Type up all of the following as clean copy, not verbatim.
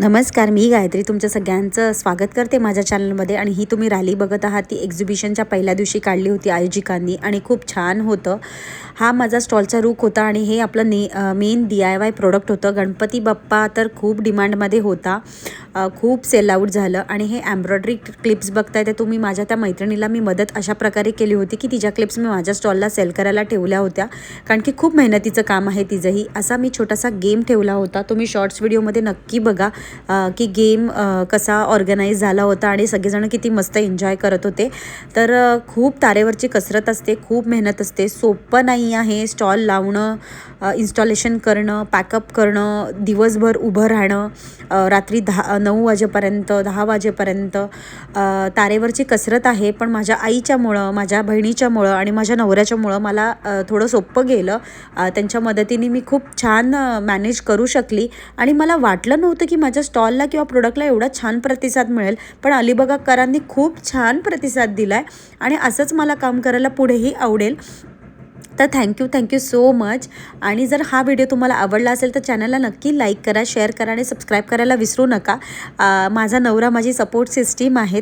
नमस्कार, मी गायत्री तुमच्या सगळ्यांचं स्वागत करते माझ्या चॅनलमध्ये. आणि ही तुम्ही रॅली बघत आहात ती एक्झिबिशनच्या पहिल्या दिवशी काढली होती आयोजकांनी आणि खूप छान होतं. हा माझा स्टॉलचा रुख होता आणि हे आपलं मेन DIY प्रोडक्ट होतं. गणपती बाप्पा तर खूप डिमांडमध्ये होता, खूप सेल आउट झालं. आणि हे एम्ब्रॉयडरी क्लिप्स बघताय ते तुम्ही माझ्या त्या मैत्रिणीला मी मदत अशा प्रकारे केली होती की तिच्या क्लिप्स मी माझ्या स्टॉलला सेल करायला ठेवल्या होत्या, कारण की खूप मेहनतीचं काम आहे तिचंही. असा मी छोटासा गेम ठेवला होता, तुम्ही शॉर्ट्स व्हिडिओमध्ये नक्की बघा की गेम कसा ऑर्गनाईज झाला होता आणि सगळेजण किती मस्त एन्जॉय करत होते. तर खूप तारेवरची कसरत असते, खूप मेहनत असते, सोपं नाही आहे. स्टॉल लावणं, इन्स्टॉलेशन करणं, पॅकअप करणं, दिवसभर उभं राहणं, रात्री 9 वाजेपर्यंत 10 वाजेपर्यंत तारेवरची कसरत आहे. पण माझ्या आईच्यामुळं, माझ्या बहिणीच्यामुळं आणि माझ्या नवऱ्याच्यामुळं मला थोडं सोपं गेलं. त्यांच्या मदतीने मी खूप छान मॅनेज करू शकली. आणि मला वाटलं नव्हतं की माझ्या स्टॉलला किंवा प्रोडक्टला एवढा छान प्रतिसाद मिळेल, पण अलिबागकरांनी खूप छान प्रतिसाद दिला आहे आणि असंच मला काम करायला पुढेही आवडेल. तर थँक्यू सो मच. आणि जर हा व्हिडिओ तुम्हाला आवडला असेल तर चॅनलला नक्की लाईक करा, शेअर करा आणि सबस्क्राईब करायला विसरू नका. माझा नवरा माझी सपोर्ट सिस्टीम आहे.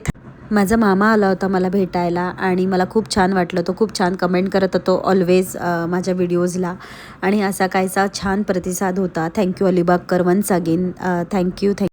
माझा मामा आला होता मला भेटायला आणि मला खूप छान वाटलं. तो खूप छान कमेंट करत होतो ऑलवेज माझ्या व्हिडिओजला आणि असा कायचा छान प्रतिसाद होता. थँक्यू अलिबागकर वन्स अगेन. थँक्यू.